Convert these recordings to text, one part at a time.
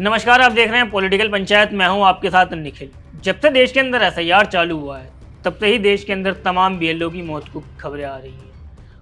नमस्कार, आप देख रहे हैं पॉलिटिकल पंचायत। मैं हूं आपके साथ निखिल। जब से देश के अंदर एसआईआर चालू हुआ है तब से ही देश के अंदर तमाम बीएलओ की मौत की खबरें आ रही हैं।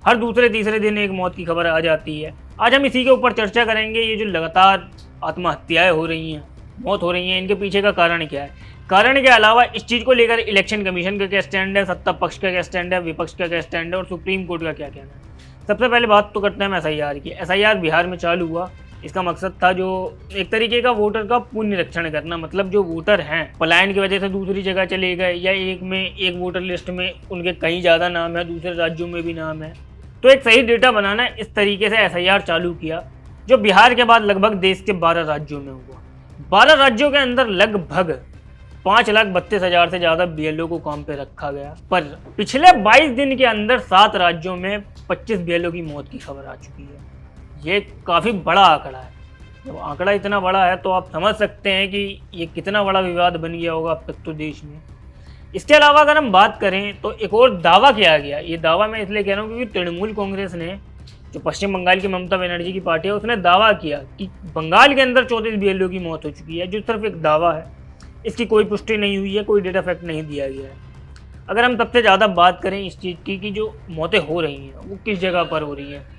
हर दूसरे तीसरे दिन एक मौत की खबर आ जाती है। आज हम इसी के ऊपर चर्चा करेंगे। ये जो लगातार आत्महत्याएं हो रही हैं, मौत हो रही हैं, इनके पीछे का कारण क्या है। कारण के अलावा इस चीज़ को लेकर इलेक्शन कमीशन का क्या स्टैंड है, सत्ता पक्ष का क्या स्टैंड है, विपक्ष का क्या स्टैंड है और सुप्रीम कोर्ट का क्या कहना है। सबसे पहले बात तो करते हैं हम एसआईआर की। एसआईआर बिहार में चालू हुआ। इसका मकसद था जो एक तरीके का वोटर का पुनरीक्षण करना। मतलब जो वोटर हैं पलायन की वजह से दूसरी जगह चले गए या एक वोटर लिस्ट में उनके कहीं ज़्यादा नाम है, दूसरे राज्यों में भी नाम है, तो एक सही डेटा बनाना, इस तरीके से एसआईआर चालू किया, जो बिहार के बाद लगभग देश के 12 राज्यों में हुआ। 12 राज्यों के अंदर लगभग 5,32,000 से ज़्यादा बीएलओ को काम पे रखा गया। पर पिछले 22 दिन के अंदर 7 राज्यों में 25 बीएलओ की मौत की खबर आ चुकी है। ये काफ़ी बड़ा आंकड़ा है। जब आंकड़ा इतना बड़ा है तो आप समझ सकते हैं कि ये कितना बड़ा विवाद बन गया होगा अब तक तो देश में। इसके अलावा अगर हम बात करें तो एक और दावा किया गया। ये दावा मैं इसलिए कह रहा हूँ क्योंकि तृणमूल कांग्रेस ने, जो पश्चिम बंगाल की ममता बनर्जी की पार्टी है, उसने दावा किया कि बंगाल के अंदर 34 बीएलओ की मौत हो चुकी है, जो सिर्फ एक दावा है। इसकी कोई पुष्टि नहीं हुई है, कोई डेटा फैक्ट नहीं दिया गया है। अगर हम सबसे ज़्यादा बात करें इस चीज़ की कि जो मौतें हो रही हैं वो किस जगह पर हो रही हैं,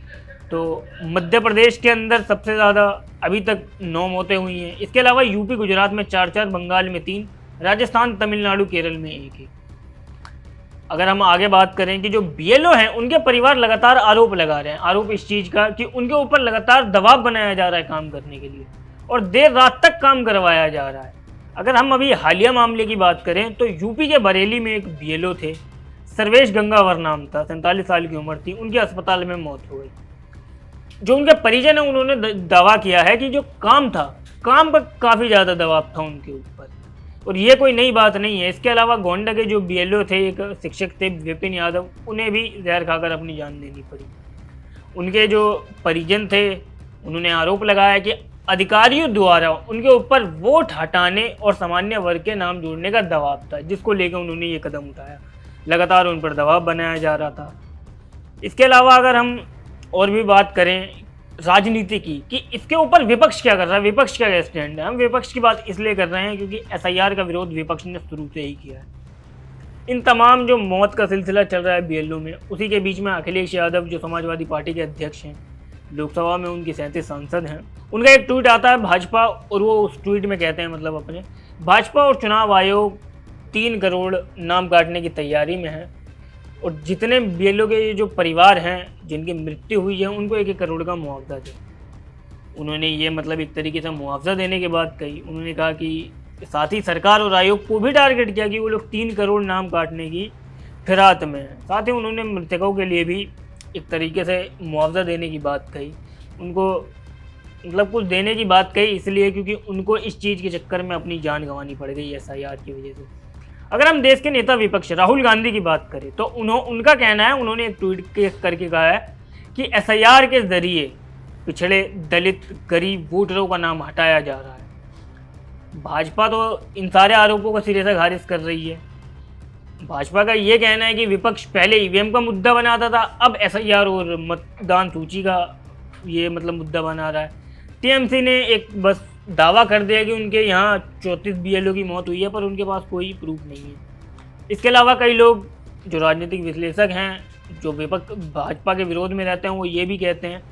तो मध्य प्रदेश के अंदर सबसे ज़्यादा अभी तक 9 मौतें हुई हैं। इसके अलावा यूपी गुजरात में 4-4, बंगाल में 3, राजस्थान, तमिलनाडु, केरल में 1। अगर हम आगे बात करें कि जो बीएलओ हैं उनके परिवार लगातार आरोप लगा रहे हैं, आरोप इस चीज़ का कि उनके ऊपर लगातार दबाव बनाया जा रहा है काम करने के लिए और देर रात तक काम करवाया जा रहा है। अगर हम अभी हालिया मामले की बात करें तो यूपी के बरेली में एक बीएलओ थे, सर्वेश गंगावर नाम था, 47 साल की उम्र थी, उनकी अस्पताल में मौत हो गई। जो उनके परिजन है उन्होंने दावा किया है कि जो काम था, काम पर काफ़ी ज़्यादा दबाव था उनके ऊपर, और ये कोई नई बात नहीं है। इसके अलावा गोंडा के जो बीएलओ थे, एक शिक्षक थे विपिन यादव, उन्हें भी जहर खाकर अपनी जान देनी पड़ी। उनके जो परिजन थे उन्होंने आरोप लगाया कि अधिकारियों द्वारा उनके ऊपर वोट हटाने और सामान्य वर्ग के नाम जोड़ने का दबाव था, जिसको लेकर उन्होंने ये कदम उठाया। लगातार उन पर दबाव बनाया जा रहा था। इसके अलावा अगर हम और भी बात करें राजनीति की कि इसके ऊपर विपक्ष क्या कर रहा है, विपक्ष क्या स्टैंड है, हम विपक्ष की बात इसलिए कर रहे हैं क्योंकि एसआईआर का विरोध विपक्ष ने शुरू से ही किया है। इन तमाम जो मौत का सिलसिला चल रहा है बीएलओ में, उसी के बीच में अखिलेश यादव जो समाजवादी पार्टी के अध्यक्ष हैं, लोकसभा में उनके 37 सांसद हैं, उनका एक ट्वीट आता है भाजपा, और वो उस ट्वीट में कहते हैं, मतलब अपने, भाजपा और चुनाव आयोग 3 करोड़ नाम काटने की तैयारी में है और जितने बीएलओ के जो परिवार हैं जिनकी मृत्यु हुई है उनको 1-1 करोड़ का मुआवजा दे। उन्होंने ये मतलब एक तरीके से मुआवजा देने के बाद कही, उन्होंने कहा कि साथ ही सरकार और आयोग को भी टारगेट किया कि वो लोग 3 करोड़ नाम काटने की फिरात में हैं। साथ ही उन्होंने मृतकों के लिए भी एक तरीके से मुआवजा देने की बात कही, उनको मतलब कुछ देने की बात कही, इसलिए क्योंकि उनको इस चीज़ के चक्कर में अपनी जान गंवानी पड़ गई एसआईआर की वजह से। अगर हम देश के नेता विपक्ष राहुल गांधी की बात करें तो उनका कहना है, उन्होंने एक ट्वीट करके कहा है कि एसआईआर के जरिए पिछड़े, दलित, गरीब वोटरों का नाम हटाया जा रहा है। भाजपा तो इन सारे आरोपों को सिरे से खारिज कर रही है। भाजपा का ये कहना है कि विपक्ष पहले ईवीएम का मुद्दा बनाता था, अब एसआईआर और मतदान सूची का ये मतलब मुद्दा बना रहा है। टीएमसी ने एक बस दावा कर दिया कि उनके यहाँ 34 बीएलओ की मौत हुई है, पर उनके पास कोई प्रूफ नहीं है। इसके अलावा कई लोग जो राजनीतिक विश्लेषक हैं, जो विपक्ष भाजपा के विरोध में रहते हैं, वो ये भी कहते हैं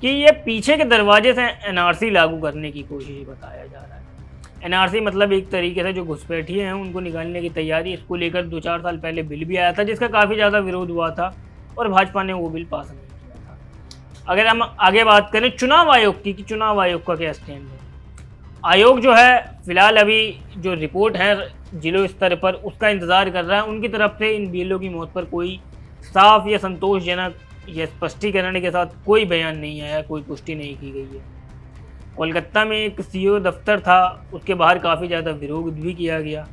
कि ये पीछे के दरवाजे से एनआरसी लागू करने की कोशिश बताया जा रहा है। एनआरसी मतलब एक तरीके से जो घुसपैठिए हैं उनको निकालने की तैयारी। इसको लेकर 2-4 साल पहले बिल भी आया था जिसका काफ़ी ज़्यादा विरोध हुआ था और भाजपा ने वो बिल पास नहीं किया था। अगर हम आगे बात करें चुनाव आयोग की कि चुनाव आयोग का क्या स्टैंड है, आयोग जो है फिलहाल अभी जो रिपोर्ट है जिलों स्तर पर उसका इंतज़ार कर रहा है। उनकी तरफ से इन बीएलओ की मौत पर कोई साफ या संतोषजनक या स्पष्टीकरण के साथ कोई बयान नहीं आया, कोई पुष्टि नहीं की गई है। कोलकाता में एक सीओ दफ्तर था, उसके बाहर काफ़ी ज़्यादा विरोध भी किया गया,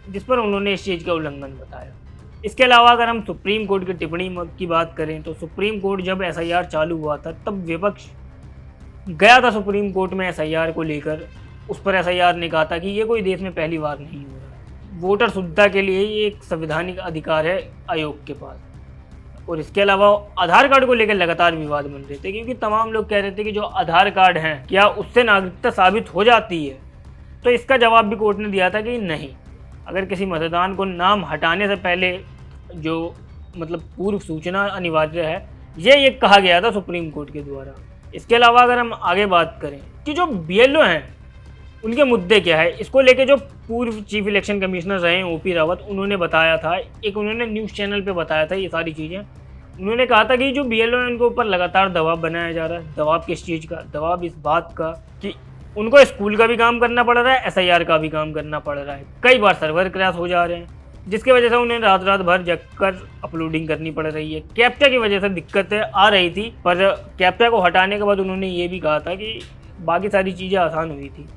जिस पर उन्होंने इस चीज़ का उल्लंघन बताया। इसके अलावा अगर हम सुप्रीम कोर्ट की टिप्पणी की बात करें तो सुप्रीम कोर्ट जब एसआईआर चालू हुआ था तब विपक्ष गया था सुप्रीम कोर्ट में एसआईआर को लेकर। उस पर एसआईआर ने कहा था कि ये कोई देश में पहली बार नहीं हो रहा है, वोटर शुद्धता के लिए ये एक संवैधानिक अधिकार है आयोग के पास। और इसके अलावा आधार कार्ड को लेकर लगातार विवाद बन रहे थे, क्योंकि तमाम लोग कह रहे थे कि जो आधार कार्ड हैं क्या उससे नागरिकता साबित हो जाती है। तो इसका जवाब भी कोर्ट ने दिया था कि नहीं, अगर किसी मतदान को नाम हटाने से पहले जो मतलब पूर्व सूचना अनिवार्य है, ये कहा गया था सुप्रीम कोर्ट के द्वारा। इसके अलावा अगर हम आगे बात करें कि जो बीएलओ हैं उनके मुद्दे क्या है, इसको लेके जो पूर्व चीफ इलेक्शन कमिश्नर रहे ओपी रावत, उन्होंने बताया था, उन्होंने न्यूज़ चैनल पे बताया था ये सारी चीज़ें। उन्होंने कहा था कि जो बीएलओ है उनके ऊपर लगातार दबाव बनाया जा रहा है। दबाव किस चीज़ का? दबाव इस बात का कि उनको स्कूल का भी काम करना पड़ रहा है, एसआईआर का भी काम करना पड़ रहा है। कई बार सर्वर क्रैश हो जा रहे हैं, जिसकी वजह से उन्हें रात रात भर जगकर अपलोडिंग करनी पड़ रही है। कैप्चा की वजह से दिक्कतें आ रही थी, पर कैप्चा को हटाने के बाद उन्होंने ये भी कहा था कि बाकी सारी चीज़ें आसान हुई थी।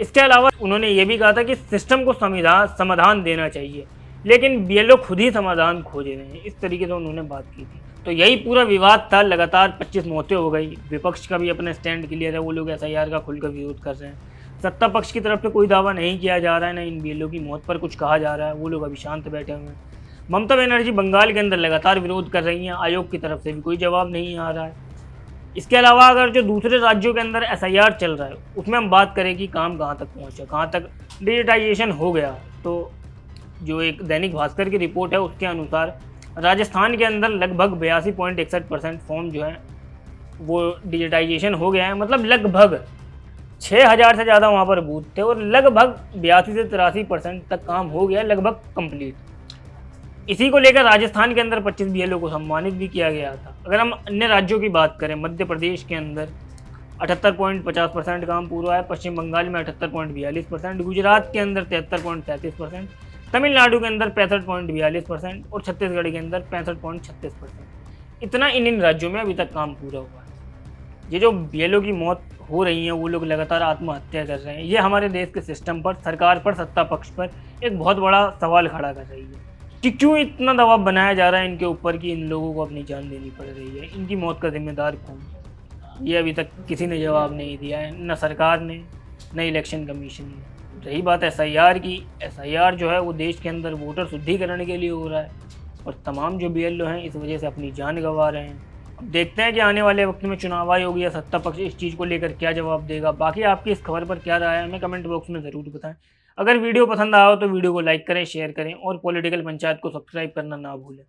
इसके अलावा उन्होंने ये भी कहा था कि सिस्टम को समाधान देना चाहिए, लेकिन बीएलओ खुद ही समाधान खोज रहे हैं। इस तरीके से उन्होंने बात की थी। तो यही पूरा विवाद था। लगातार 25 मौतें हो गई। विपक्ष का भी अपना स्टैंड क्लियर है, वो लोग एसआईआर का खुलकर विरोध कर रहे हैं। सत्ता पक्ष की तरफ से कोई दावा नहीं किया जा रहा है, ना इन बीएलओ की मौत पर कुछ कहा जा रहा है, वो लोग अभी शांत बैठे हुए हैं। ममता बनर्जी बंगाल के अंदर लगातार विरोध कर रही हैं, आयोग की तरफ से भी कोई जवाब नहीं आ रहा है। इसके अलावा अगर जो दूसरे राज्यों के अंदर एसआईआर चल रहा है उसमें हम बात करें कि काम कहाँ तक पहुँचा, कहाँ तक डिजिटाइजेशन हो गया, तो जो एक दैनिक भास्कर की रिपोर्ट है उसके अनुसार राजस्थान के अंदर लगभग 82.61% फॉर्म जो है वो डिजिटाइजेशन हो गया है। मतलब लगभग 6000 से ज़्यादा वहाँ पर बूथ थे और लगभग 82 से 83% तक काम हो गया, लगभग कंप्लीट। इसी को लेकर राजस्थान के अंदर 25 बीएलओ को सम्मानित भी किया गया था। अगर हम अन्य राज्यों की बात करें, मध्य प्रदेश के अंदर 78.50% काम पूरा है, पश्चिम बंगाल में 78.42%, गुजरात के अंदर 73.33%, तमिलनाडु के अंदर 65.42% और छत्तीसगढ़ के अंदर 65.36%। इतना इन राज्यों में अभी तक काम पूरा हुआ है। ये जो बीएलओ की मौत हो रही है, वो लोग लगातार आत्महत्या कर रहे हैं, ये हमारे देश के सिस्टम पर, सरकार पर, सत्ता पक्ष पर एक बहुत बड़ा सवाल खड़ा कर रही है कि क्यों इतना दबाव बनाया जा रहा है इनके ऊपर कि इन लोगों को अपनी जान देनी पड़ रही है। इनकी मौत का जिम्मेदार कौन? ये अभी तक किसी ने जवाब नहीं दिया है, न सरकार ने, न इलेक्शन कमीशन ने। रही बात एसआईआर की, एसआईआर जो है वो देश के अंदर वोटर शुद्धिकरण के लिए हो रहा है और तमाम जो बीएलओ हैं इस वजह से अपनी जान गंवा रहे हैं। अब देखते हैं कि आने वाले वक्त में चुनाव आयोग या सत्ता पक्ष इस चीज़ को लेकर क्या जवाब देगा। बाकी आपकी इस खबर पर क्या राय है हमें कमेंट बॉक्स में ज़रूर बताएं। अगर वीडियो पसंद आया हो तो वीडियो को लाइक करें, शेयर करें और पॉलिटिकल पंचायत को सब्सक्राइब करना ना भूलें।